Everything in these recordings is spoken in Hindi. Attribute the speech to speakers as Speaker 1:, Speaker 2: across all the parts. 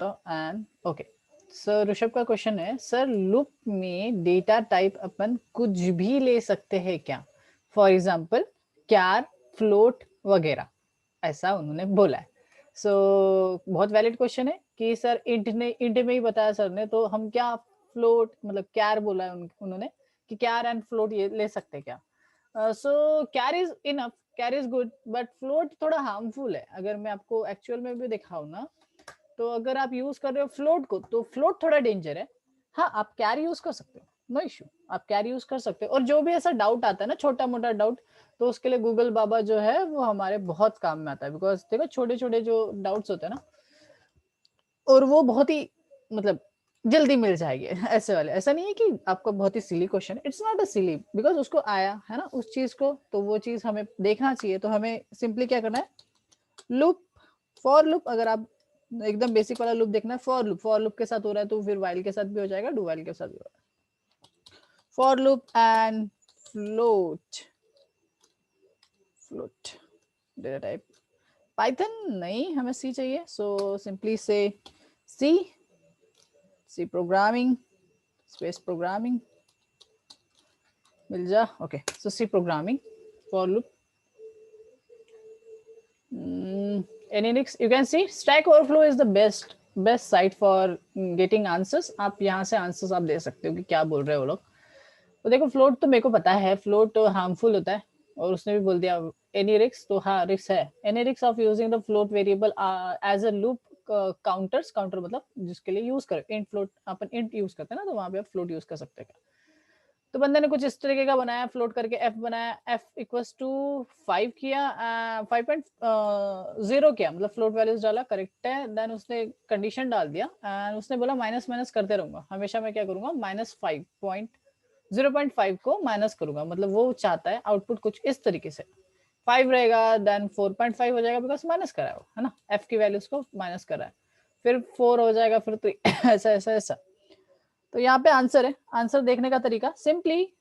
Speaker 1: करता हूँ एंड ओके। सर ऋषभ का क्वेश्चन है, सर लूप में डेटा टाइप अपन कुछ भी ले सकते हैं क्या? फॉर एग्जाम्पल क्यार, फ्लोट वगैरह, ऐसा उन्होंने बोला है। बहुत वैलिड क्वेश्चन है कि सर इंट में ही बताया सर ने, तो हम क्या फ्लोट मतलब क्यार बोला है उन्होंने कि क्यार एंड फ्लोट ये ले सकते क्या? So care is enough, care is good, but float थोड़ा हार्मफुल है। अगर मैं आपको एक्चुअल में भी दिखाऊं ना, तो अगर आप यूज कर रहे हो फ्लोट को, तो फ्लोट थोड़ा डेंजर है। हाँ, आप कैर यूज कर सकते हो, नो इश्यू, आप कैर यूज कर सकते हो। और जो भी ऐसा डाउट आता है ना, छोटा मोटा डाउट, तो उसके लिए गूगल बाबा जो है वो हमारे बहुत काम में आता है। बिकॉज देखो छोटे छोटे जो डाउट्स होते हैं ना, और वो बहुत ही मतलब जल्दी मिल जाएंगे ऐसे वाले। ऐसा नहीं है कि आपका बहुत ही silly question, it's not a silly, because उसको आया है ना उस चीज को, तो वो चीज हमें देखना चाहिए। तो हमें सिंपली क्या करना है, लूप, फॉर लूप, अगर आप एकदम बेसिक वाला लूप देखना है, फॉर लूप, फॉर लूप के साथ हो रहा है तो फिर वाइल के साथ भी हो जाएगा, डू वाइल के साथ भी हो रहा है। For loop and float, float data type Python नहीं, हमें सी चाहिए। सो सिंपली से C, C programming space programming मिल जा। Okay, so C programming for loop Nginx, you can see Stack Overflow is the best site for getting answers. आप यहाँ से आंसर्स आप दे सकते हो कि क्या बोल रहे हो लोग। तो देखो फ्लोट तो मेरे को पता है, फ्लोट हार्मफुल होता है, और उसने भी बोल दिया एनी रिक्स, तो हाँ रिक्स है। Any risks of using the float variable as a loop counters, counter मतलब जिसके लिए यूज कर इंट, फ्लोट अपन इंट यूज करते हैं ना, तो वहां पे आप फ्लोट यूज कर सकते हैं। तो बंदे ने कुछ इस तरीके का बनाया, फ्लोट करके एफ बनाया, एफ इक्वल्स टू 5 किया, 5.0 किया, मतलब फ्लोट वैल्यूज डाला, करेक्ट है। देन उसने कंडीशन डाल दिया एंड उसने बोला माइनस माइनस करते रहूंगा हमेशा। मैं क्या करूंगा, -0.5 को माइनस करूंगा, मतलब वो चाहता है आउटपुट कुछ इस तरीके से। 5 रहेगा, देन 4.5 हो जाएगा, बिकॉज माइनस करा है ना, एफ की वैल्यूज को माइनस करा है। फिर 4 हो जाएगा, फिर 3 ऐसा ऐसा ऐसा। तो यहाँ पे आंसर है, आंसर देखने का तरीका सिंपली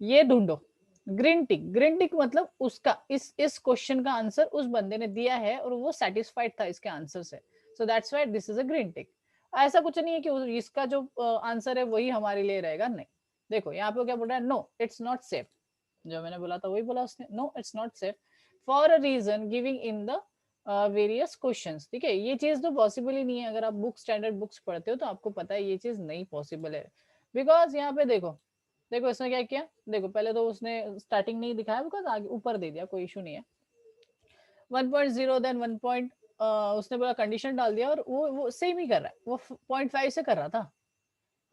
Speaker 1: ये ढूंढो, ग्रीन टिक। ग्रीन टिक मतलब उसका इस क्वेश्चन का आंसर उस बंदे ने दिया है और वो सेटिस्फाइड था इसके आंसर से, so that's why this is a green टिक। ऐसा कुछ नहीं है कि इसका जो आंसर है वही हमारे लिए रहेगा, नहीं। देखो यहाँ पे क्या बोल रहा है, नो इट्स नॉट सेफ, जो मैंने बोला था वही बोला उसने, no it's not safe for a reason giving in the various questions. ठीक है, ये चीज तो पॉसिबल ही नहीं है। अगर आप बुक स्टैंडर्ड बुक्स पढ़ते हो तो आपको पता है ये चीज नहीं पॉसिबल है। बिकॉज यहाँ पे देखो, देखो इसने क्या किया, देखो पहले तो उसने स्टार्टिंग नहीं दिखाया, बिकॉज आगे ऊपर दे दिया, कोई इशू नहीं है। 1.0 देन 1 पॉइंट, उसने बोला कंडीशन डाल दिया, और वो सेम ही कर रहा है, वो 0.5 से कर रहा था,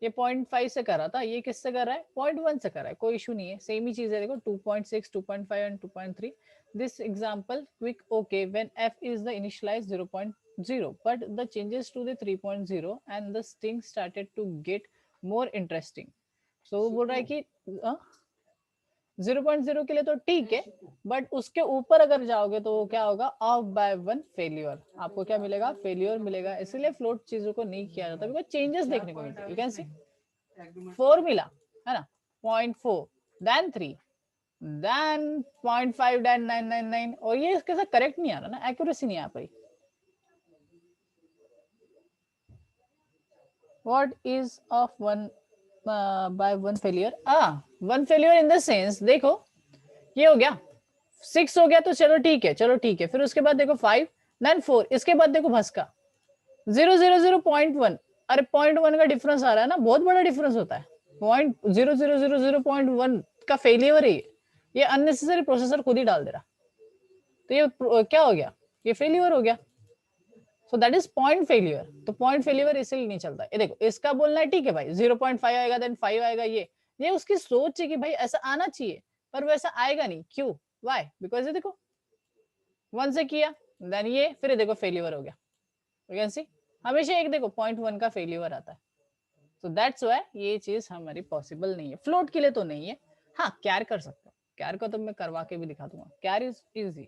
Speaker 1: ये 0.5 से कर रहा था, ये किससे कर रहा है, 0.1 से कर रहा है, कोई इशू नहीं है, सेम ही चीज है। देखो 2.6, 2.5 and 2.3। This example quick okay when f is the initialized 0.0 but the changes to the 3.0 and the string started to get more interesting। सो वो बोल रहा है कि 0.0 के लिए तो ठीक है, बट उसके ऊपर अगर जाओगे तो क्या होगा, ऑफ बाय 1 फेलियर, आपको क्या मिलेगा, फेलियर मिलेगा। इसीलिए फ्लोट चीजों को नहीं किया जाता, बिकॉज चेंजेस देखने को मिलते हैं। यू कैन सी 4 मिला है ना, 0.4 देन 3 देन 0.5 देन 999, और ये इसके साथ करेक्ट नहीं आ रहा ना, एक्यूरेसी नहीं आ पाई। What is of 1 by 1 failure, 1 failure in the sense, देखो ये हो गया 6 हो गया, तो चलो ठीक है, चलो ठीक है। फिर उसके बाद देखो 5 देन 4, इसके बाद देखो भस्का 0.0.1। अरे 0.1 का डिफरेंस आ रहा है ना, बहुत बड़ा डिफरेंस होता है। 0.0000.1 का फेलियर है ये अननेसेसरी प्रोसेसर खुद ही डाल दे रहा, तो ये क्या हो गया, ये फेलियर हो गया। So that is point failure. तो पॉइंट फेलियर इसलिए नहीं चलता। ये देखो इसका बोलना है ठीक है भाई, 0.5 आएगा देन 5 आएगा, ये उसकी सोच है कि भाई ऐसा आना चाहिए, पर वैसा आएगा नहीं। क्यों, वाई, बिकॉज ये देखो 1 से किया देन ये, फिर ये देखो फेलियर हो गया। यू कैन सी हमेशा एक देखो 0.1 का फेलियर आता है। सो दैट्स व्हाई ये चीज हमारी पॉसिबल नहीं है, फ्लोट के लिए तो नहीं है। हाँ कैर कर सकते हो, कैर को तो मैं करवा के भी दिखा दूंगा, कैर इज इजी।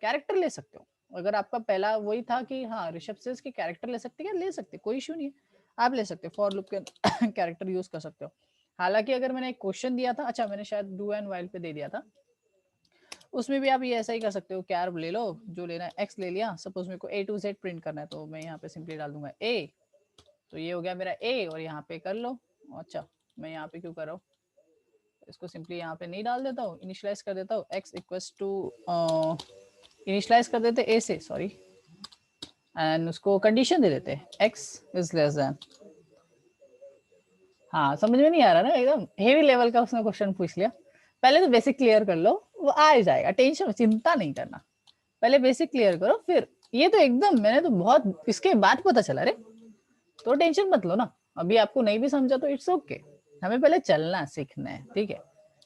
Speaker 1: कैरेक्टर ले सकते हो, अगर आपका पहला वही था कि हाँ ऋषभ से इसकी कैरेक्टर ले सकते क्या, ले सकते, कोई इशू नहीं है, आप ले सकते हो। फॉर लूप के कैरेक्टर यूज कर सकते हो। हालांकि अगर मैंने एक क्वेश्चन दिया था, अच्छा मैंने शायद डू एंड वाइल पे दे दिया था, उसमें भी आप ये ऐसा ही कर सकते हो, कैर ले लो, जो लेना है एक्स ले लिया, सपोज मेरे को ए टू जेड प्रिंट करना है तो मैं यहाँ पे सिंपली डाल दूंगा ए, तो ये हो गया मेरा ए, और यहाँ पे कर लो। अच्छा मैं यहाँ पे क्यों कर रहा हूँ, इसको सिंपली यहाँ पे नहीं डाल देता हूँ, इनिशियलाइज कर देता हूँ, एक्स इक्वल्स टू इनिशियलाइज कर देते ए से, सॉरी, एंड उसको कंडीशन दे देते एक्स इज लेस देन। हाँ समझ में नहीं आ रहा ना, एकदम हेवी लेवल का उसने क्वेश्चन पूछ लिया। पहले तो बेसिक क्लियर कर लो, वो आ जाएगा, टेंशन चिंता नहीं करना, पहले बेसिक क्लियर करो फिर। ये तो एकदम मैंने तो बहुत इसके बाद पता चला रे, तो टेंशन मत लो ना, अभी आपको नहीं भी समझा तो इट्स ओके, हमें पहले चलना सीखना है, ठीक है।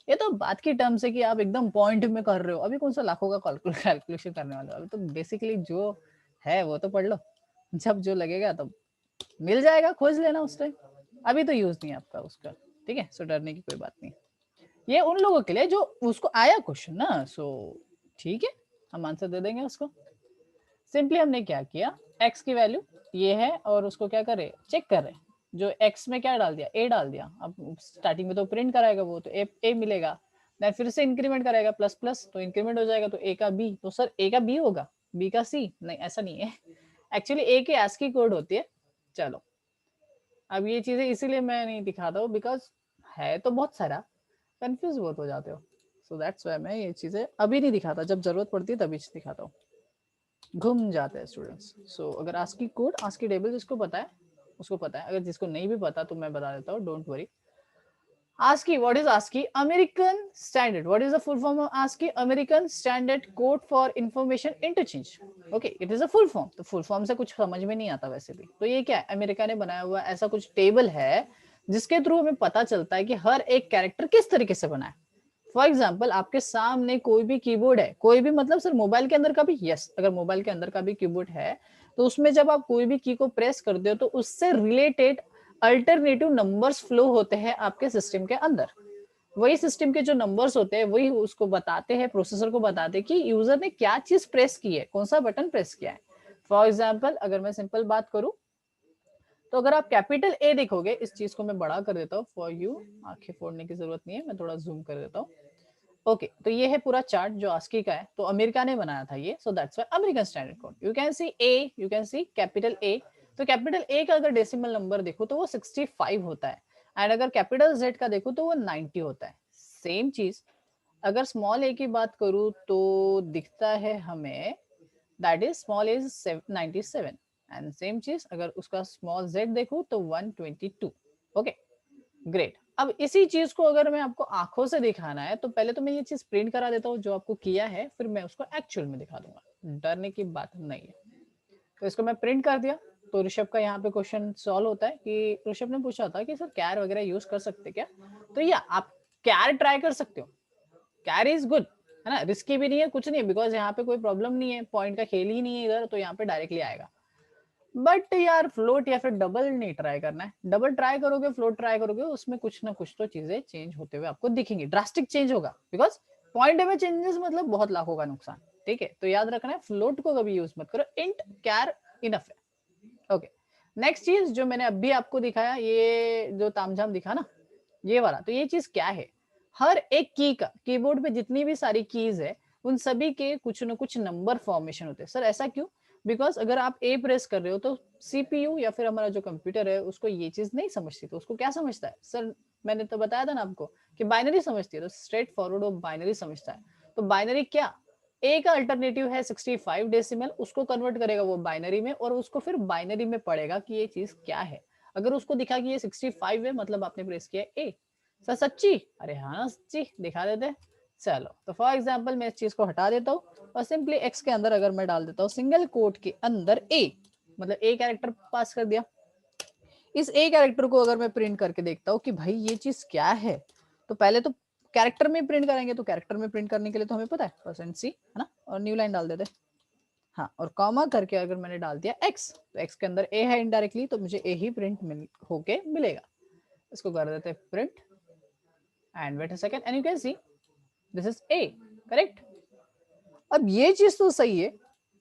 Speaker 1: ये तो बात की टर्म से कि आप एकदम पॉइंट में कर रहे हो, अभी कौन सा लाखों का कैलकुलेशन करने वाले हो, अभी तो बेसिकली जो है वो तो पढ़ लो, जब जो लगेगा तब मिल जाएगा, खोज लेना उस टाइम, अभी तो यूज नहीं है आपका उसका, ठीक है। सो डरने की कोई बात नहीं, ये उन लोगों के लिए जो उसको आया क्वेश्चन ना, सो ठीक है, हम आंसर दे देंगे उसको। सिंपली हमने क्या किया, x की वैल्यू ये है और उसको क्या करे, चेक कर रहे, जो x में क्या डाल दिया, a डाल दिया, अब स्टार्टिंग में तो प्रिंट कराएगा वो, तो a मिलेगा, देन फिर से इंक्रीमेंट कराएगा प्लस प्लस, तो इंक्रीमेंट हो जाएगा, तो a का b, तो सर a का b होगा, b का c, नहीं ऐसा नहीं है, एक्चुअली a की ASCII कोड होती है। चलो अब ये चीजें इसीलिए मैं नहीं दिखाता हूँ, बिकॉज है तो बहुत सारा, कंफ्यूज बहुत हो जाते हो, सो दैट्स व्हाई मैं ये चीजें अभी नहीं दिखाता, जब जरूरत पड़ती है तभी दिखाता हूँ, घूम जाते हैं स्टूडेंट्स। सो अगर ASCII कोड, ASCII टेबल जिसको पता है उसको पता है, अगर जिसको नहीं भी पता तो मैं बता देता हूँ, don't worry. ASCII, what is ASCII? American Standard. What is the full form of ASCII? American Standard Code for Information Interchange. Okay, it is a full form. तो full form से कुछ समझ में नहीं आता वैसे भी, तो ये क्या है, अमेरिका ने बनाया हुआ ऐसा कुछ टेबल है जिसके थ्रू हमें पता चलता है कि हर एक कैरेक्टर किस तरीके से बना है। फॉर एग्जाम्पल आपके सामने कोई भी कीबोर्ड है, कोई भी मतलब सर मोबाइल के अंदर का भी, यस अगर मोबाइल के अंदर का भी कीबोर्ड है तो उसमें जब आप कोई भी की को प्रेस करते हो तो उससे रिलेटेड अल्टरनेटिव नंबर्स फ्लो होते हैं आपके सिस्टम के अंदर, वही सिस्टम के जो नंबर्स होते हैं वही उसको बताते हैं, प्रोसेसर को बताते हैं कि यूजर ने क्या चीज प्रेस की है, कौन सा बटन प्रेस किया है। फॉर एग्जाम्पल अगर मैं सिंपल बात करूं तो अगर आप कैपिटल ए देखोगे, इस चीज को मैं बड़ा कर देता हूँ फॉर यू, आंखें फोड़ने की जरूरत नहीं है, मैं थोड़ा जूम कर देता हूँ। ओके तो ये है पूरा चार्ट जो ASCII का है, तो अमेरिका ने बनाया था ये, so that's why American standard code. You can C A, you can C capital A, तो कैपिटल ए का अगर डेसिमल नंबर देखो तो वो 65 होता है, एंड अगर कैपिटल जेड का देखो तो वो 90 होता है। सेम चीज अगर स्मॉल ए की बात करूं तो दिखता है हमें that is small is 97, and same चीज अगर उसका स्मॉल जेड देखूं तो 122। Okay great. अब इसी चीज को अगर मैं आपको आंखों से दिखाना है तो पहले तो मैं ये चीज प्रिंट करा देता हूँ जो आपको किया है, फिर मैं उसको एक्चुअल में दिखा दूंगा, डरने की बात नहीं है। तो इसको मैं प्रिंट कर दिया, तो ऋषभ का यहाँ पे क्वेश्चन सॉल्व होता है कि ऋषभ ने पूछा था कि सर कैर वगैरह यूज कर सकते क्या, तो या आप कैर ट्राई कर सकते हो, कैर इज गुड, है ना, रिस्की भी नहीं है कुछ नहीं है, बिकॉज यहाँ पे कोई प्रॉब्लम नहीं है, पॉइंट का खेल ही नहीं है इधर, तो यहाँ पे डायरेक्टली आएगा। बट यार फ्लोट या फिर डबल नहीं ट्राई करना है, डबल ट्राई करोगे फ्लोट ट्राई करोगे उसमें कुछ ना कुछ तो चीजें चेंज होते हुए आपको दिखेंगी, ड्रास्टिक चेंज होगा, बिकॉज पॉइंट में चेंजेस मतलब बहुत लाखों का नुकसान, ठीक है। तो याद रखना है फ्लोट को कभी यूज मत करो, इंट कैर इनफ है। ओके नेक्स्ट चीज जो मैंने अभी आपको दिखाया, ये जो तामझाम दिखा ना ये वाला, तो ये चीज क्या है, हर एक की का कीबोर्ड पे जितनी भी सारी कीज है उन सभी के कुछ न कुछ नंबर फॉर्मेशन होते हैं। सर ऐसा क्यों, बिकॉज अगर आप ए प्रेस कर रहे हो तो सीपीयू या फिर हमारा जो कंप्यूटर है उसको ये चीज नहीं समझती, तो उसको क्या समझता है, सर मैंने तो बताया था ना आपको कि बाइनरी समझती है, तो स्ट्रेट फॉरवर्ड वो बाइनरी समझता है। तो बाइनरी क्या, ए का अल्टरनेटिव है 65 डेसिमल, उसको कन्वर्ट करेगा वो बाइनरी में और उसको फिर बाइनरी में पढ़ेगा कि ये चीज क्या है। अगर उसको दिखा कि ये 65 है मतलब आपने प्रेस किया ए। सर सच्ची, अरे हाँ सच्ची दिखा देते। चलो तो फॉर एग्जाम्पल मैं इस चीज को हटा देता हूँ और सिंपली एक्स के अंदर अगर मैं डाल देता हूँ सिंगल कोट के अंदर ए, मतलब ए कैरेक्टर पास कर दिया, इस ए कैरेक्टर को अगर मैं प्रिंट करके देखता हूँ कि भाई ये चीज क्या है, तो पहले तो कैरेक्टर में प्रिंट करेंगे, तो कैरेक्टर में प्रिंट करने के लिए तो हमें पता है %C है ना, और न्यू लाइन डाल देते, हाँ, और कॉमा करके अगर मैंने डाल दिया एक्स, तो एक्स के अंदर ए है इनडायरेक्टली, तो मुझे ए ही प्रिंट होके मिलेगा। इसको कर देते हैं print and wait a second and you can see this is a, correct. अब ये चीज तो सही है,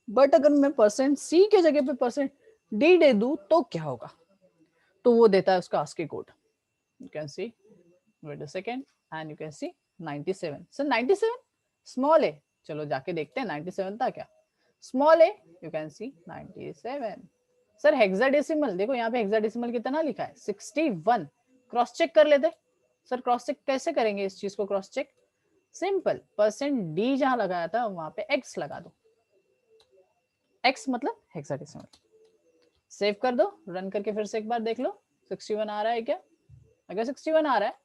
Speaker 1: बट अगर मैं %C के जगह पे %D दे दूं तो क्या होगा, तो वो देता है उसका ASCII code, you can see, wait a second, and you can see 97, so 97 small a, चलो जाके देखते हैं 97 था क्या। Small A you can C 97। Sir hexadecimal देखो यहाँ पे हेक्साडेसिमल कितना लिखा है 61। क्रॉस चेक कर लेते। सर क्रॉस चेक कैसे करेंगे इस चीज को क्रॉस चेक? सिंपल, %d जहां लगाया था वहां पे x लगा दो। x मतलब हेक्साडेसिमल। सेव कर दो, रन करके फिर से एक बार देख लो 61 आ रहा है क्या? अगर 61 आ रहा है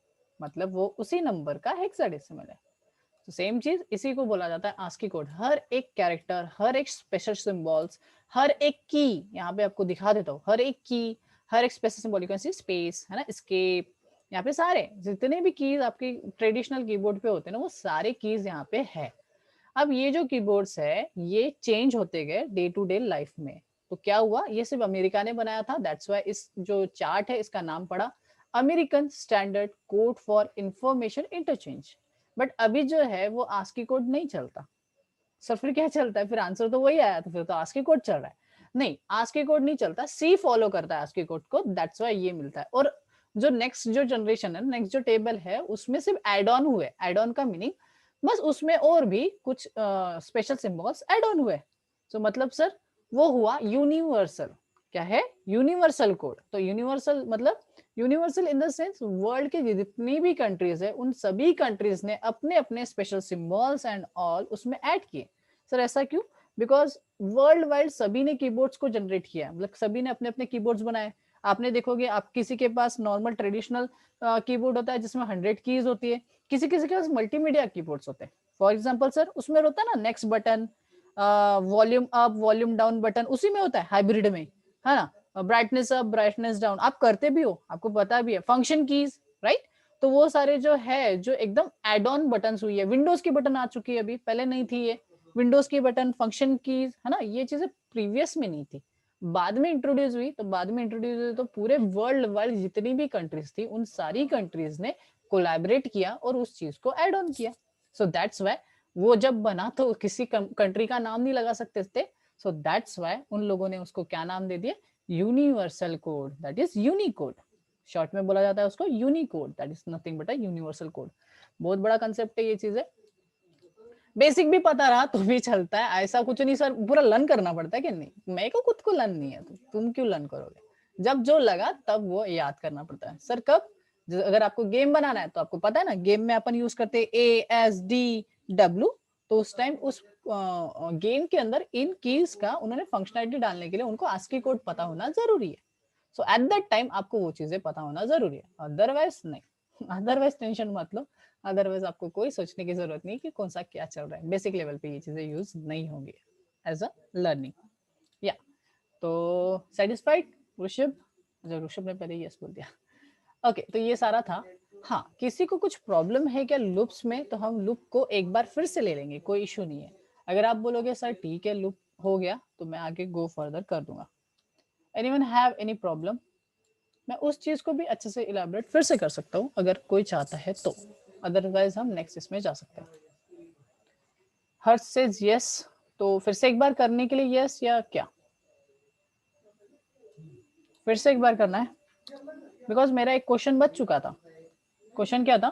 Speaker 1: मतलब वो उसी नंबर का हेक्साडेसिमल है। तो सेम चीज इसी को बोला जाता है आस्की कोड। हर एक कैरेक्टर, हर एक स्पेशल सिंबल्स, हर एक की, यहाँ पे आपको दिखा देता हूँ, हर एक की, हर एक special symbol, you can C space है ना, एस्केप, यहाँ पे सारे जितने भी कीज आपकी ट्रेडिशनल कीबोर्ड पे होते हैं ना वो सारे कीज यहाँ पे है। अब ये जो कीबोर्ड्स है ये चेंज होते गए डे टू डे लाइफ में। तो क्या हुआ, ये सिर्फ अमेरिका ने बनाया था, दैट्स वाई इस जो चार्ट है इसका नाम पड़ा American standard code for information interchange. But अभी जो है वो आस्की कोड नहीं चलता। सर फिर क्या चलता है? फिर आंसर तो वही आया, तो फिर तो आस्की कोड चल रहा है। नहीं, आस्की कोड नहीं चलता, सी फॉलो करता है आस्की कोड को, दैट्स वाई ये मिलता है। और जो नेक्स्ट जो जनरेशन है, नेक्स्ट जो टेबल है उसमें सिर्फ एड ऑन हुए। एड ऑन का मीनिंग बस उसमें और भी कुछ स्पेशल सिंबल्स एड ऑन हुए। तो मतलब सर वो हुआ यूनिवर्सल। क्या है? Universal code. तो यूनिवर्सल मतलब universal in the sense world के जितनी भी कंट्रीज है उन सभी कंट्रीज ने अपने अपने स्पेशल सिंबल्स एंड ऑल उसमें ऐड किए। सर ऐसा क्यों? बिकॉज वर्ल्ड वाइड सभी ने कीबोर्ड्स को जनरेट किया, मतलब सभी ने अपने अपने कीबोर्ड्स बनाए। आपने देखोगे आप किसी के पास नॉर्मल ट्रेडिशनल कीबोर्ड होता है जिसमें 100 कीज होती है, किसी किसी के पास मल्टीमीडिया कीबोर्ड्स होते हैं। फॉर एग्जांपल सर उसमें होता है ना next button, volume up volume down button उसी में होता है हाइब्रिड में, है ना, ब्राइटनेस अप ब्राइटनेस डाउन आप करते भी हो, आपको पता भी है, फंक्शन कीज, राइट। तो वो सारे जो है जो एकदम एड ऑन बटन हुई है, विंडोज की बटन आ चुकी है अभी, पहले नहीं थी ये विंडोज की बटन, फंक्शन कीज, है ना, ये चीजें प्रीवियस में नहीं थी, बाद में इंट्रोड्यूस हुई। तो बाद में इंट्रोड्यूस हुई तो पूरे वर्ल्ड वाइड जितनी भी कंट्रीज थी उन सारी कंट्रीज ने कोलैबोरेट किया और उस चीज को एड ऑन किया। सो दैट्स वाई वो जब बना तो किसी कंट्री का नाम नहीं लगा सकते थे, सो दैट्स वाई उन लोगों ने उसको क्या नाम दे दिया, universal code, that is Unicode. Short में बोला जाता है उसको Unicode, that is nothing but a universal code. बहुत बड़ा कंसेप्ट है ये चीज है, बेसिक भी पता रहा तो भी चलता है, ऐसा कुछ नहीं सर पूरा लर्न करना पड़ता है कि नहीं, मेरे को खुद को लर्न नहीं है तो तुम क्यों लर्न करोगे, जब जो लगा तब वो याद करना पड़ता है। सर कब? अगर आपको गेम बनाना है तो आपको पता है ना गेम में अपन यूज करते हैं ASD W, तो उस टाइम उस गेम के अंदर इन कीज का उन्होंने फंक्शनैलिटी डालने के लिए उनको आस्की कोड पता होना जरूरी है। सो एट दैट टाइम आपको वो चीजें पता होना जरूरी है, अदरवाइज नहीं। अदरवाइज टेंशन मत लो, अदरवाइज आपको कोई सोचने की जरूरत नहीं कि कौन सा क्या चल रहा है, बेसिक लेवल पे ये चीजें यूज नहीं होंगी एज अ लर्निंग। या तो सेटिस्फाइड ऋषभ? अच्छा ऋषभ ने पहले यस बोल दिया। ओके तो ये सारा था। हाँ किसी को कुछ प्रॉब्लम है क्या लूप्स में, तो हम लूप को एक बार फिर से ले लेंगे, कोई इशू नहीं है। अगर आप बोलोगे सर ठीक है लूप हो गया तो मैं आगे गो फर्दर कर दूंगा। Anyone have any problem? मैं उस चीज को भी अच्छे से इलाबोरेट फिर से कर सकता हूँ अगर कोई चाहता है तो, अदरवाइज हम नेक्स्ट इसमें जा सकते हैं। हर्ष सेज यस, तो फिर से एक बार करने के लिए यस या क्या? फिर से एक बार करना है बिकॉज मेरा एक क्वेश्चन बच चुका था। क्वेश्चन क्या था?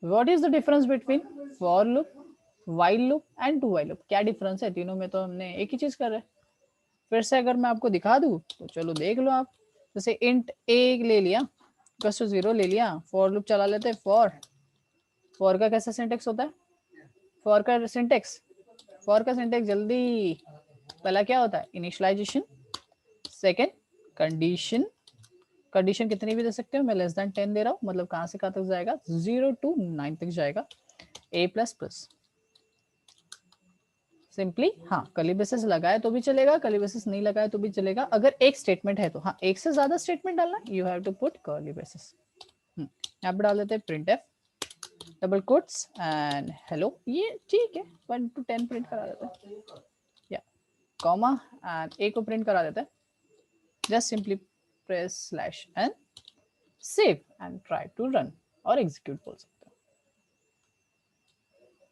Speaker 1: What is the difference between for loop, while loop and do while loop? क्या डिफरेंस है तीनों में? तो हमने एक ही चीज कर रहे हैं। फिर से अगर मैं आपको दिखा दूं तो चलो देख लो आप। जैसे इंट ए ले लिया, इक्वल टू 0 ले लिया, फॉर लूप चला लेते हैं। फॉर का कैसा सिंटेक्स होता है? फॉर का सिंटेक्स जल्दी, पहला क्या होता है? इनिशियलाइजेशन, सेकंड कंडीशन, कंडीशन कितनी भी दे सकते हो, मैं लेस देन 10 दे रहा हूँ, मतलब कहाँ से कहाँ तक जाएगा? 0 to 9 तक जाएगा, A++। सिंपली हाँ कली बेसिस लगाए तो भी चलेगा, कली बेसिस नहीं लगाए तो भी चलेगा। अगर एक स्टेटमेंट है तो, हाँ एक से ज्यादा स्टेटमेंट डालना, you have to put curly braces. यहाँ पे डाल देते हैं printf double quotes and hello, ये ठीक है 1 to 10 प्रिंट करा देते हैं, या कॉमा एंड ए को प्रिंट करा देते हैं। Just simply press slash N, save and try to run और एग्जीक्यूट बोल सकते हैं।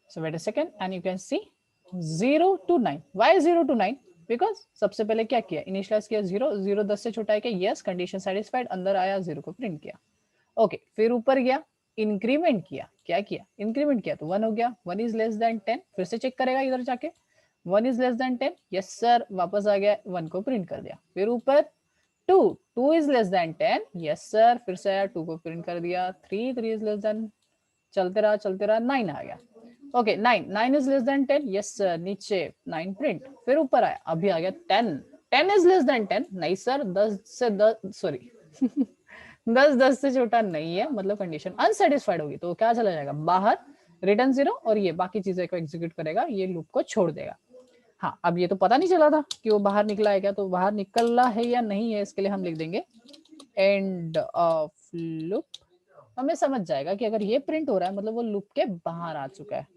Speaker 1: So wait a second and you can see 0 to 9। Why 0 to 9? Because सबसे पहले क्या किया, इनिशियलाइज किया 0, 10 से छोटा है क्या? यस, कंडीशन सेटिस्फाइड, अंदर आया 0 को प्रिंट किया। ओके फिर ऊपर गया, इंक्रीमेंट किया, क्या किया, इंक्रीमेंट किया तो 1 हो गया, 1 इज लेस देन 10, फिर से चेक करेगा इधर जाके, 1 is less than 10, yes sir, वापस आ गया, 1 को प्रिंट कर दिया। फिर ऊपर 2, 2 is less than 10, yes sir, फिर से आया, 2 को प्रिंट कर दिया। 3, 3 इज लेस देन, चलते रहा, 9 आ गया। Okay, 9, 9 is less than 10, yes sir, नीचे 9 प्रिंट, फिर ऊपर आया, अभी आ गया 10, 10 इज लेस देन 10, नहीं सर, 10 से 10, सॉरी 10 से छोटा नहीं है, मतलब कंडीशन अनसेटिस्फाइड होगी तो क्या चला जाएगा बाहर, रिटर्न 0, और ये बाकी चीजें को एग्जीक्यूट करेगा, ये लूप को छोड़ देगा। हाँ, अब ये तो पता नहीं चला था कि वो बाहर निकला है क्या, तो बाहर निकला है या नहीं है, इसके लिए हम लिख देंगे एंड ऑफ लूप। हमें समझ जाएगा कि अगर ये प्रिंट हो रहा है मतलब वो लूप के बाहर आ चुका है,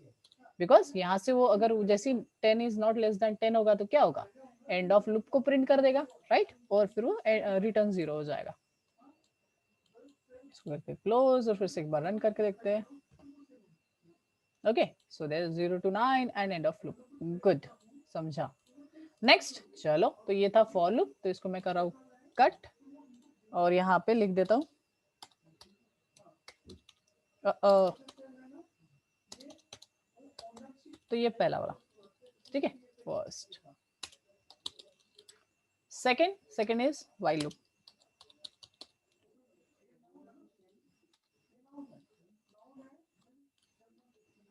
Speaker 1: बिकॉज यहाँ से वो अगर जैसी 10 इज नॉट लेस देन 10 होगा तो क्या होगा, एंड ऑफ लूप को प्रिंट कर देगा, राइट, और फिर वो रिटर्न 0 हो जाएगा। इसको करके क्लोज, और फिर से एक बार रन करके देखते हैं। Okay, so there is 0 to 9 and end of loop, good, समझा। नेक्स्ट, चलो, तो ये था फॉर लूप, तो इसको मैं कर रहा हूँ कट, और यहाँ पे लिख देता हूँ तो ये पहला वाला, ठीक है, first. Second is while loop.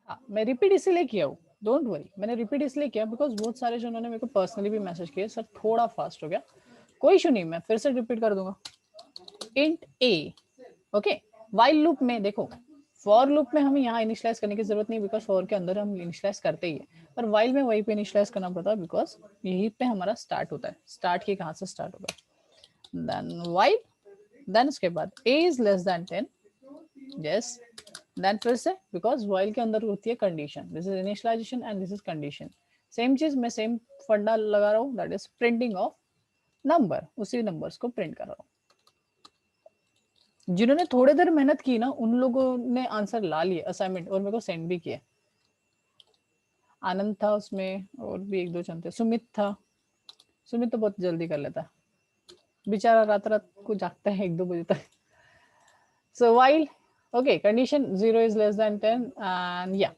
Speaker 1: हाँ, मैं रिपीट इसलिए किया हूँ, डोंट वरी, मैंने रिपीट इसलिए किया बिकॉज बहुत सारे जो उन्होंने मेरे को पर्सनली भी मैसेज किए, सर थोड़ा फास्ट हो गया, कोई इशू नहीं, मैं फिर से रिपीट कर दूंगा। इंट ए, ओके, व्हाइल लूप में देखो, फॉर लूप में हमें यहाँ इनिशियलाइज करने की जरूरत नहीं, बिकॉज फॉर के अंदर हम इनिशियलाइज करते ही है, पर व्हाइल में वहीं पे इनिशियलाइज करना पड़ता है, बिकॉज यहीं पे हमारा स्टार्ट होता है, स्टार्ट की कहाँ से स्टार्ट होगा, देन व्हाइल, देन उसके बाद a is less than 10, yes, then फिर से, बिकॉज व्हाइल के अंदर होती है condition, this is initialization and this is condition, same चीज मैं सेम फंडा लगा रहा हूँ, that is printing of number, उसी नंबर्स को प्रिंट कर रहा हूँ। जिन्होंने थोड़ी देर मेहनत की ना, उन लोगों ने आंसर ला लिए असाइनमेंट, और मेरे को सेंड भी किए। आनंद था उसमें, और भी एक दो जन थे, सुमित था, सुमित तो बहुत जल्दी कर लेता, बेचारा रात रात को जागता है 1-2 बजे तक। सो while, okay, condition 0 is less than 10 and या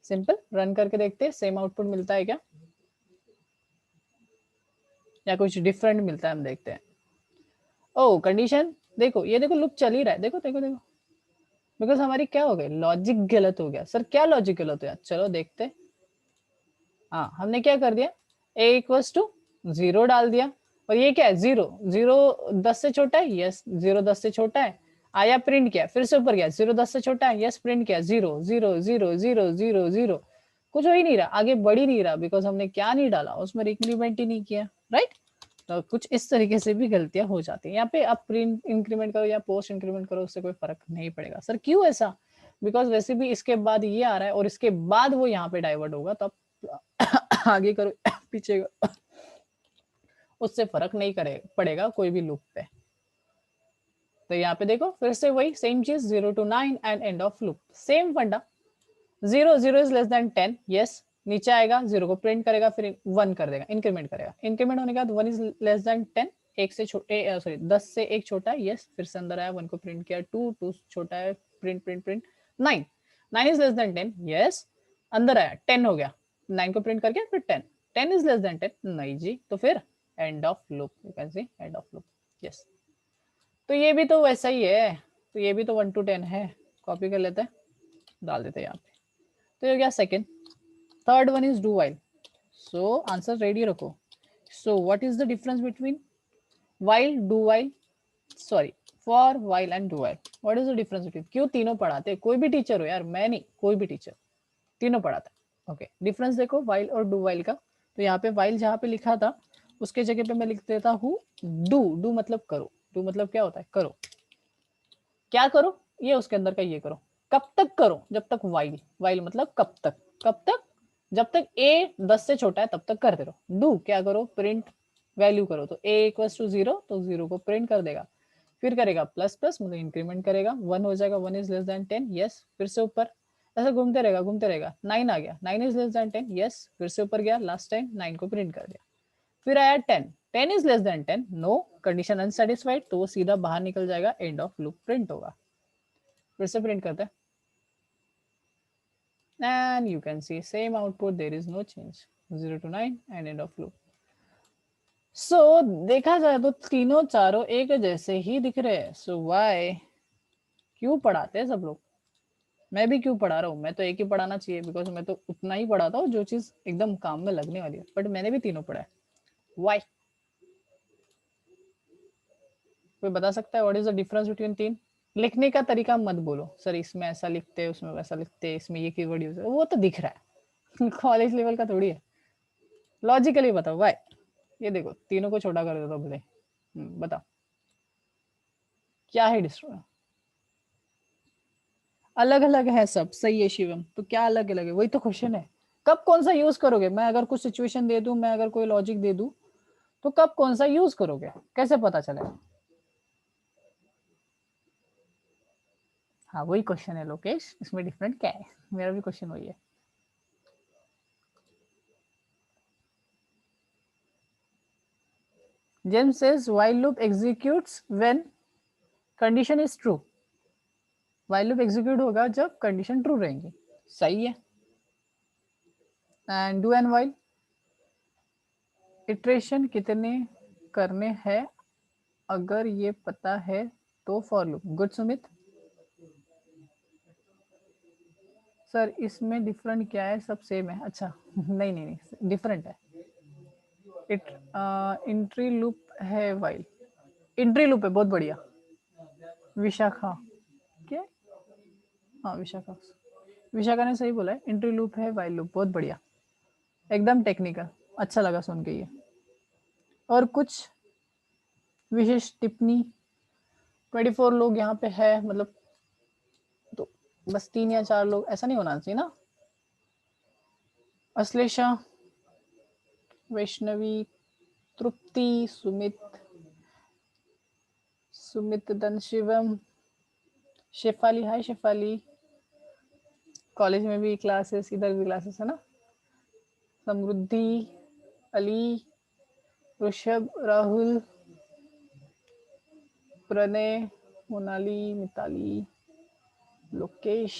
Speaker 1: सिंपल, रन करके देखते हैं सेम आउटपुट मिलता है क्या, या कुछ डिफरेंट मिलता है, हम देखते हैं। ओ कंडीशन देखो, ये देखो लूप चल ही रहा है, देखो देखो देखो, बिकॉज हमारी क्या हो गई, लॉजिक गलत हो गया। सर क्या लॉजिक गलत हो गया, चलो देखते। हाँ, हमने क्या कर दिया, a इक्वल्स टू 0 डाल दिया, और ये क्या है 0, 0 10 से छोटा है, यस 0 10 से छोटा है, आया प्रिंट किया, फिर से ऊपर गया 0 10 से छोटा है, यस प्रिंट किया 0 0 0 0 0 0, कुछ हो ही नहीं रहा, आगे बढ़ ही नहीं रहा, बिकॉज हमने क्या नहीं डाला उसमें, इंक्रीमेंट ही नहीं किया, राइट। तो कुछ इस तरीके से भी गलतियां हो जाती है। यहाँ पे आप प्रिंट इंक्रीमेंट करो या पोस्ट इंक्रीमेंट करो, उससे कोई फर्क नहीं पड़ेगा। सर क्यों ऐसा, बिकॉज वैसे भी इसके बाद ये आ रहा है और इसके बाद वो यहाँ पे डाइवर्ट होगा, तो आप आगे करो पीछे करो, उससे फर्क नहीं करे पड़ेगा कोई भी लूप पे। तो यहाँ पे देखो फिर से वही सेम चीज, 0 to 9 and end of loop, same फंडा। 0 0 इज लेस देन 10, यस, नीचे आएगा 0 को प्रिंट करेगा, फिर 1 कर देगा, इंक्रीमेंट करेगा, इंक्रीमेंट होने के बाद 1 इज लेस देन 10, एक से छोटे, सॉरी 10 से एक छोटा है, यस, फिर से अंदर आया, 1 को प्रिंट किया, 2 2 छोटा है, print print print, 9 9 is less than 10, yes, अंदर आया 10 हो गया, 9 को प्रिंट करके फिर 10 10 इज लेस देन 10, नहीं जी, तो फिर and of loop, you can C and of loop, yes. तो ये भी तो वैसा ही है, तो ये भी तो 1 to 10 है, कॉपी कर लेते हैं, डाल देते हैं यहाँ पे। तो ये गया second. Third one is do while, so answer ready रखो। So what is the difference between while, do while, sorry for while and do while, what is the difference between, क्यों तीनों पढ़ाते, कोई भी टीचर हो यार, मैं नहीं, कोई भी टीचर, तीनों पढ़ाता है। ओके, डिफरेंस देखो व्हाइल और डू व्हाइल का, तो यहाँ पे व्हाइल जहाँ पे लिखा था उसके जगह पे मैं लिख देता हूँ डू, डू मतलब करो, डू मतलब क्या होता है, करो, क्या करो, ये उसके अंदर का ये करो, कब तक करो, जब तक व्हाइल, व्हाइल मतलब कब तक, कब तक, जब तक a 10 से छोटा है तब तक करते रहो। डू क्या करो, प्रिंट वैल्यू करो, तो a इक्वल्स टू 0, तो 0 को प्रिंट कर देगा, फिर करेगा प्लस प्लस मतलब इंक्रीमेंट करेगा, 1 हो जाएगा, 1 इज लेस देन 10, यस, फिर से ऊपर, ऐसा घूमते रहेगा घूमते रहेगा, 9 आ गया, 9 इज लेस देन 10, यस, फिर से ऊपर गया, लास्ट टाइम 9 को प्रिंट कर दिया, फिर आया 10 10 is less than 10, no, condition unsatisfied, तो वो सीधा बाहर निकल जाएगा, एंड ऑफ लूप प्रिंट होगा। फिर से प्रिंट करते हैं and you can see same output, there is no change, 0 to 9 and end of loop. So देखा जाए तो तीनों चारों एक जैसे ही दिख रहे हैं. So why? क्यों पढ़ाते हैं सब लोग? मैं भी क्यों पढ़ा रहा हूँ? मैं तो एक ही पढ़ाना चाहिए बिकॉज मैं तो उतना ही पढ़ाता हूँ जो चीज एकदम काम में लगने वाली है, बट मैंने भी तीनों पढ़ा है. Why? कोई बता सकता है what is the difference between तीन? लिखने का तरीका मत बोलो सर इसमें ऐसा लिखते हैं उसमें वैसा लिखते हैं इसमें ये कीवर्ड यूज है, वो तो दिख रहा है. कॉलेज लेवल का थोड़ी है. लॉजिकली बताओ व्हाई. ये देखो तीनों को छोटा कर देता हूँ भले. बताओ क्या है डिस्ट्रॉय? अलग अलग है सब, सही है शिवम. तो क्या अलग अलग है? वही तो क्वेश्चन है. कब कौन सा यूज करोगे? मैं अगर कुछ सिचुएशन दे दूं, मैं अगर कोई लॉजिक दे दूं, तो कब कौन सा यूज करोगे? कैसे पता चलेगा? हाँ वही क्वेश्चन है लोकेश, इसमें डिफरेंट क्या है? मेरा भी क्वेश्चन वही है. James says while loop executes when condition is true. while loop execute होगा जब condition true रहेंगी. सही है. And do and while iteration कितने करने हैं अगर ये पता है तो for loop. Good Sumit. Sir इसमें डिफरेंट क्या है? सब सेम है. अच्छा नहीं नहीं नहीं डिफरेंट है. इट इंट्री लूप है वाइल. इंट्री लूप है. बहुत बढ़िया विशाखा. क्या? हाँ विशाखा. विशाखा ने सही बोला है. इंट्री लूप है वाइल लूप. बहुत बढ़िया. एकदम टेक्निकल. अच्छा लगा सुन के ये. और कुछ विशेष टिप्पणी? 24 लोग यहाँ पे है मतलब, तो बस 3 या 4 लोग, ऐसा नहीं होना चाहिए ना. अश्लेषा, वैष्णवी, तृप्ति, सुमित, सुमित दन शिवम, शेफाली. हाय शेफाली. कॉलेज में भी क्लासेस, इधर भी क्लासेस है ना. समृद्धि, अली, ऋषभ, राहुल, प्रणय, मोनाली, मिताली, लोकेश,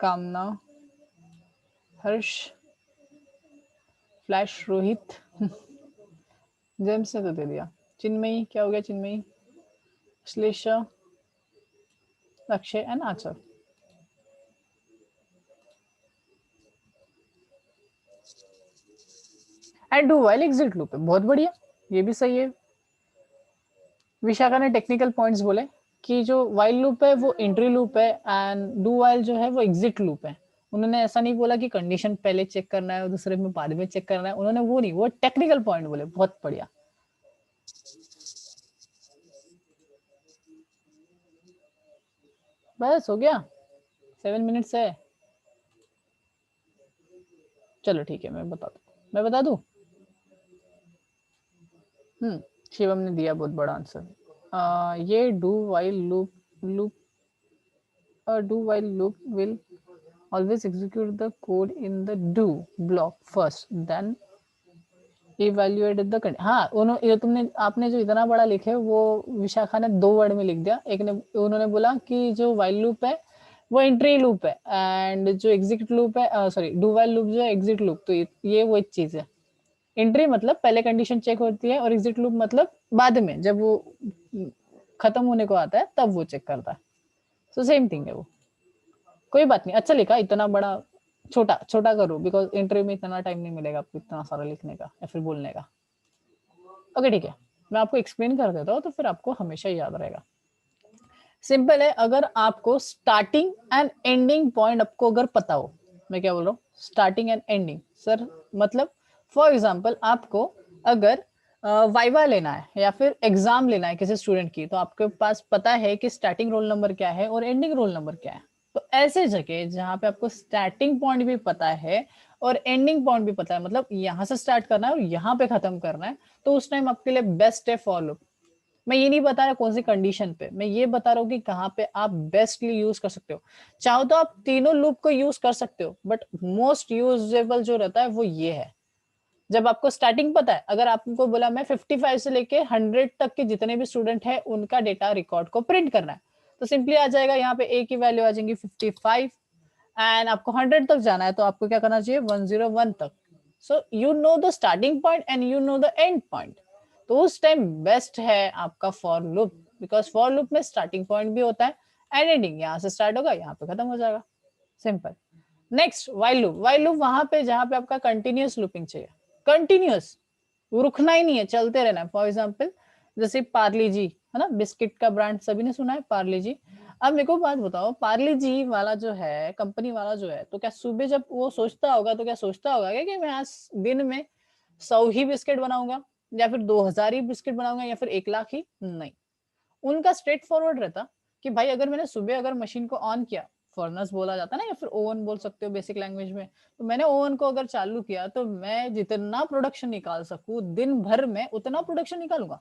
Speaker 1: कामना, हर्ष, फ्लैश, रोहित. जेम्स ने तो दे दिया. चिन्मयी. क्या हो गया Chinmayi? Shlesha, Akshay and Archer. And do while exit loop है. बहुत बढ़िया. ये भी सही है. विशाखा ने टेक्निकल पॉइंट्स बोले कि जो वाइल लूप है वो एंट्री लूप है एंड डू वाइल जो है वो एग्जिट लूप है. उन्होंने ऐसा नहीं बोला कि कंडीशन पहले चेक करना है दूसरे में बाद में चेक करना है. उन्होंने वो नहीं, वो टेक्निकल पॉइंट बोले. बहुत बढ़िया. बस हो गया. 7 मिनट्स है. चलो ठीक है मैं बता दूं. शिवम ने दिया बहुत बड़ा आंसर. ये do while loop do while loop will always execute the code in the do block first, then evaluate the condition. हाँ उन्होंने, तुमने आपने जो इतना बड़ा लिखे वो विशाखा ने 2 वर्ड में लिख दिया. एक ने उन्होंने बोला कि जो while लूप है वो एंट्री लूप है एंड जो एग्जिट लूप है, सॉरी डू वाइल लूप जो है एग्जिट लूप. तो ये वो एक चीज है. एंट्री मतलब पहले कंडीशन चेक होती है और एग्जिट लूप मतलब बाद में जब वो खत्म होने को आता है तब वो चेक करता है. सो सेम थिंग है वो. कोई बात नहीं. अच्छा लिखा. इतना बड़ा छोटा छोटा करो बिकॉज इंटरव्यू में इतना टाइम नहीं मिलेगा आपको इतना सारा लिखने का या फिर बोलने का. ओके ठीक है. मैं आपको एक्सप्लेन कर देता हूँ तो फिर आपको हमेशा याद रहेगा. सिंपल है. अगर आपको स्टार्टिंग एंड एंडिंग पॉइंट आपको अगर पता हो, मैं क्या बोल रहा हूँ स्टार्टिंग एंड एंडिंग सर, मतलब फॉर एग्जाम्पल आपको अगर वाइवा लेना है या फिर एग्जाम लेना है किसी स्टूडेंट की, तो आपके पास पता है कि स्टार्टिंग रोल नंबर क्या है और एंडिंग रोल नंबर क्या है. तो ऐसे जगह जहां पे आपको स्टार्टिंग पॉइंट भी पता है और एंडिंग पॉइंट भी पता है, मतलब यहाँ से स्टार्ट करना है और यहाँ पे खत्म करना है, तो उस टाइम आपके लिए बेस्ट है फॉर लूप. मैं ये नहीं बता रहा कौन सी कंडीशन पे, मैं ये बता रहा हूँ कि कहाँ पे आप बेस्टली यूज कर सकते हो. चाहो तो आप तीनों लूप को यूज कर सकते हो, बट मोस्ट यूजेबल जो रहता है वो ये है. जब आपको स्टार्टिंग पता है, अगर आपको बोला मैं 55 से लेके 100 तक के जितने भी स्टूडेंट है उनका डेटा रिकॉर्ड को प्रिंट करना है, तो सिंपली आ जाएगा यहाँ पे ए की वैल्यू आ जाएंगी 55 एंड आपको 100 तक जाना है तो आपको क्या करना चाहिए 101 तक. So you know the starting point and you know the end point. तो उस टाइम बेस्ट है आपका for loop, because for loop में स्टार्टिंग पॉइंट भी होता है एंड एंडिंग यहाँ से स्टार्ट होगा यहाँ पे खत्म हो जाएगा. Simple. Next while loop. While loop वहां पे जहां पे आपका कंटिन्यूअस लूपिंग चाहिए, कंटिन्यूअस, रुकना ही नहीं है, चलते रहना है. फॉर एग्जाम्पल जैसे पार्ले जी है ना, बिस्किट का ब्रांड सभी ने सुना है पार्ले जी. अब मेरे को बात बताओ, पार्ले जी वाला जो है कंपनी वाला जो है, तो क्या सुबह जब वो सोचता होगा तो क्या सोचता होगा कि मैं आज दिन में 100 ही बिस्किट बनाऊंगा या फिर 2000 ही बिस्किट बनाऊंगा या फिर 1 लाख ही? नहीं. उनका स्ट्रेट फॉरवर्ड रहता कि भाई अगर मैंने सुबह अगर मशीन को ऑन किया, फर्नेस बोला जाता है ना या फिर ओवन बोल सकते हो बेसिक लैंग्वेज में, तो मैंने ओवन को अगर चालू किया तो मैं जितना प्रोडक्शन निकाल सकूं दिन भर में उतना प्रोडक्शन निकालूंगा.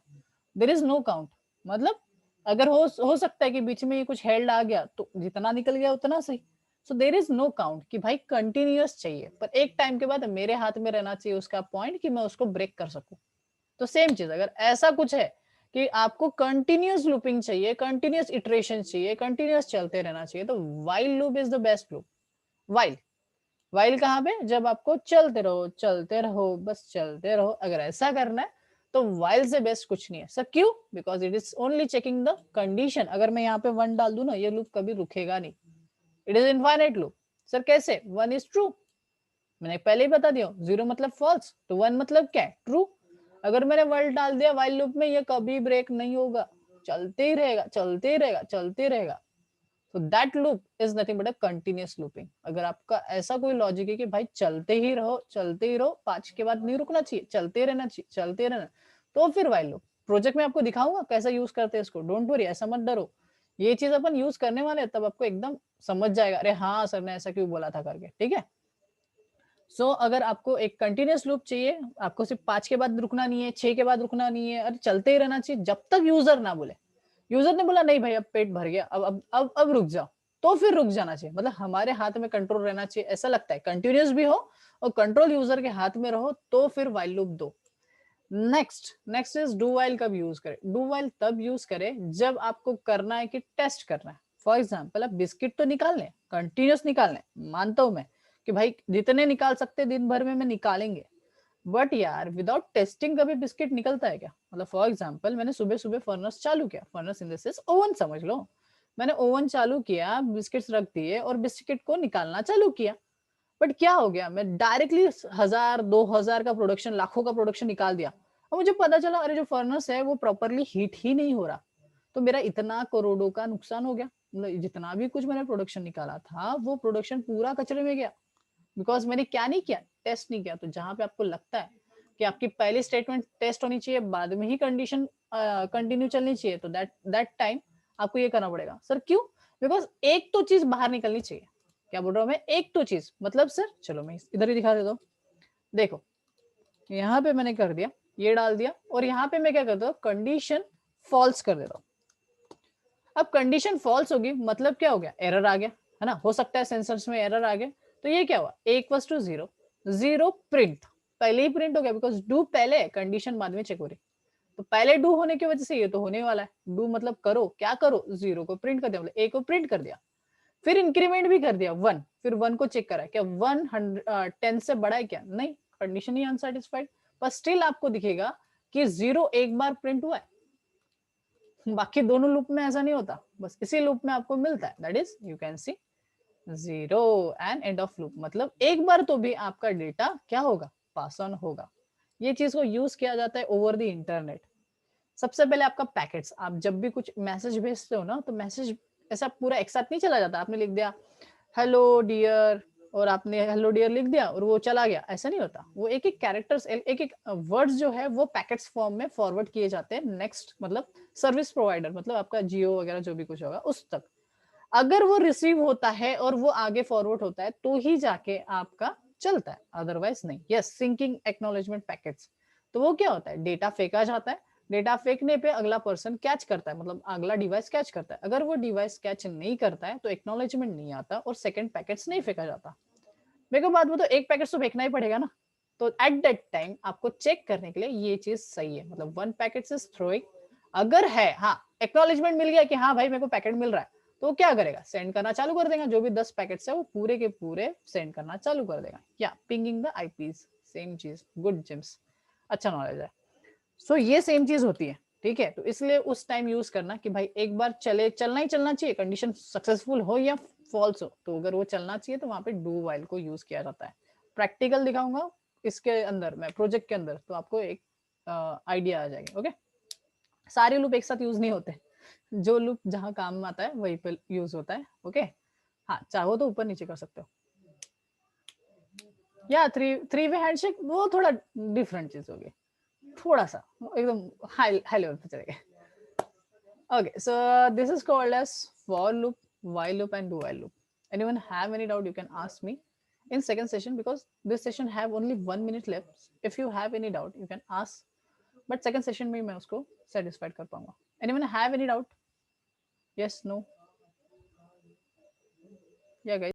Speaker 1: There is no count. मतलब अगर हो सकता है कि बीच में ये कुछ हेल्ड आ गया तो जितना निकल गया उतना सही. So there is no count कि भाई कंटिन्यूअस चाहिए, पर एक टाइम के बाद मेरे हाथ में रहना चाहिए उसका पॉइंट कि मैं उसको ब्रेक कर सकूं. तो सेम चीज अगर ऐसा कुछ है कि आपको कंटिन्यूअस लूपिंग चाहिए, कंटिन्यूअस इटरेशन चाहिए, कंटिन्यूअस चलते रहना चाहिए, तो while loop is the best loop. While. While कहाँ पे? जब आपको चलते रहो बस चलते रहो, अगर ऐसा करना है तो वाइल से बेस्ट कुछ नहीं है सर. क्यों? Because it is only checking the condition. अगर मैं यहाँ पे 1 डाल दूं ना, ये लूप कभी रुकेगा नहीं. It is infinite loop. Sir कैसे? 1 इज ट्रू, मैंने पहले ही बता दिया. 0 मतलब फॉल्स, तो 1 मतलब क्या है? ट्रू. अगर मैंने वर्ड डाल दिया वाइल लूप में, ये कभी ब्रेक नहीं होगा, चलते ही रहेगा चलते ही रहेगा चलते ही रहेगा. तो that loop is nothing but a continuous looping. अगर आपका ऐसा कोई लॉजिक है कि भाई चलते ही रहो 5 के बाद नहीं रुकना चाहिए, चलते रहना चाहिए, चलते रहना, तो फिर वाइल लूप. प्रोजेक्ट में आपको दिखाऊंगा कैसा यूज करते हैं इसको, डोंट वरी, ऐसा मत डरो. ये चीज अपन यूज करने वाले हैं तब आपको एकदम समझ जाएगा, अरे हाँ सर ने ऐसा क्यों बोला था करके. ठीक है. अगर आपको एक कंटिन्यूअस लूप चाहिए, आपको सिर्फ 5 के बाद रुकना नहीं है, 6 के बाद रुकना नहीं है, अरे चलते ही रहना चाहिए जब तक यूजर ना बोले. यूजर ने बोला नहीं भाई अब पेट भर गया, अब रुक जाओ, तो फिर रुक जाना चाहिए. मतलब हमारे हाथ में कंट्रोल रहना चाहिए. ऐसा लगता है कंटिन्यूअस भी हो और कंट्रोल यूजर के हाथ में रहो तो फिर वाइल लूप दो. Next is do while. कब यूज करें? डू वाइल तब यूज करें जब आपको करना है कि टेस्ट करना है. फॉर एग्जाम्पल अब बिस्किट तो निकालने, कंटिन्यूअस निकालने, मानता हूं मैं कि भाई जितने निकाल सकते दिन भर में निकालेंगे, बट यार विदाउट टेस्टिंग कभी बिस्किट निकलता है क्या? मतलब फॉर एग्जाम्पल मैंने सुबह सुबह फर्नेस चालू किया, फर्नेस इन दिस ओवन समझ लो, मैंने ओवन चालू किया, बिस्किट्स रख दिए और बिस्किट को निकालना चालू किया. बट क्या हो गया, मैं डायरेक्टली 1000 2000 का प्रोडक्शन, लाखों का प्रोडक्शन निकाल दिया और मुझे पता चला अरे जो फर्नेस है वो प्रॉपरली हीट ही नहीं हो रहा. तो मेरा इतना करोड़ों का नुकसान हो गया. मतलब जितना भी कुछ मैंने प्रोडक्शन निकाला था वो प्रोडक्शन पूरा कचरे में गया, बिकॉज मैंने क्या नहीं किया, टेस्ट नहीं किया. तो जहां पे आपको लगता है कि आपकी पहली स्टेटमेंट टेस्ट होनी चाहिए, बाद में ही कंडीशन कंटिन्यू चलनी चाहिए, तो दैट टाइम आपको ये करना पड़ेगा. सर क्यों? बिकॉज एक तो चीज बाहर निकलनी चाहिए. क्या बोल रहा हूँ मैं? एक तो चीज, मतलब सर चलो मैं इधर ही दिखा देता हूँ. देखो यहाँ पे मैंने कर दिया, ये डाल दिया, और यहाँ पे मैं क्या करता हूँ, कंडीशन फॉल्स कर देता हूँ. अब कंडीशन फॉल्स होगी मतलब क्या हो गया, एरर आ गया है ना. हो सकता है सेंसर्स में एरर आ गया. तो ये क्या हुआ, a इक्वल्स टू 0, 0 प्रिंट, पहले ही प्रिंट हो गया बिकॉज डू पहले है, कंडीशन बाद में चेक हो रही. तो पहले डू होने की वजह से ये तो होने वाला है. डू मतलब करो, क्या करो, 0 को प्रिंट कर दिया, मतलब a को प्रिंट कर दिया. फिर इंक्रीमेंट भी कर दिया 1, फिर 1 को चेक करा, क्या 10 से बड़ा है क्या? नहीं, कंडीशन ही अनसेटिस्फाइड. पर स्टिल आपको दिखेगा कि 0 एक बार प्रिंट हुआ है. बाकी दोनों लूप में ऐसा नहीं होता, बस इसी लूप में आपको मिलता है. That is you can see 0 and end of loop. मतलब एक बार तो भी आपका डेटा क्या होगा, पास ऑन होगा. ये चीज को यूज किया जाता है ओवर द इंटरनेट. सबसे पहले आपका पैकेट्स, आप जब भी कुछ मैसेज भेजते हो ना, तो मैसेज ऐसा पूरा एक साथ नहीं चला जाता. आपने लिख दिया हेलो डियर और आपने हेलो डियर लिख दिया और वो चला गया, ऐसा नहीं होता. वो एक एक कैरेक्टर्स, एक एक वर्ड्स जो है वो पैकेट्स फॉर्म में फॉरवर्ड किए जाते हैं नेक्स्ट, मतलब सर्विस प्रोवाइडर, मतलब आपका जियो वगैरह जो भी कुछ होगा उस तक. अगर वो रिसीव होता है और वो आगे फॉरवर्ड होता है तो ही जाके आपका चलता है, अदरवाइज नहीं. Yes, syncing acknowledgement packets. तो वो क्या होता है, डेटा फेंका जाता है, डेटा फेंकने पे अगला पर्सन कैच करता है, मतलब अगला डिवाइस कैच करता है. अगर वो डिवाइस कैच नहीं करता है तो एक्नॉलेजमेंट नहीं आता और सेकंड पैकेट्स नहीं फेंका जाता. मेरे को बात बताओ, एक पैकेट तो फेंकना ही पड़ेगा ना. तो एट दैट टाइम आपको चेक करने के लिए ये चीज सही है, मतलब 1 पैकेट इज थ्रोइंग. अगर है, हाँ, एक्नॉलेजमेंट मिल गया कि हाँ भाई मेरे को पैकेट मिल रहा है, तो वो क्या करेगा, सेंड करना चालू कर देगा, जो भी 10 पैकेट्स है वो पूरे के पूरे सेंड करना चालू कर देगा। या पिंगिंग द आईपीज, सेम चीज, गुड जिम्स, अच्छा नॉलेज है। सो ये सेम चीज होती है, ठीक है। तो इसलिए उस टाइम यूज करना कि भाई एक बार चलना ही चलना चाहिए, कंडीशन सक्सेसफुल हो या फॉल्स हो, तो अगर वो चलना चाहिए तो वहां पे डू वाइल को यूज किया जाता है। प्रैक्टिकल दिखाऊंगा इसके अंदर मैं, प्रोजेक्ट के अंदर, तो आपको एक आइडिया आ जाएगी। ओके, सारे लूप एक साथ यूज नहीं होते, जो लूप जहां काम आता है वहीं पे यूज होता है। ओके, हाँ चाहो तो ऊपर नीचे कर सकते हो। या थ्री वे हैंडशेक वो थोड़ा डिफरेंट चीज होगी, थोड़ा सा एकदम हाई लेवल पे चलेगा। Okay, so this is called as for loop, while loop, and do while loop. Anyone have any doubt, you can ask me in second session, because this session have only 1 minute left. If you have any doubt, you can ask. But second session में मैं उसको satisfied कर पाऊंगा. Anyone have any doubt? Yes, no? Yeah, guys.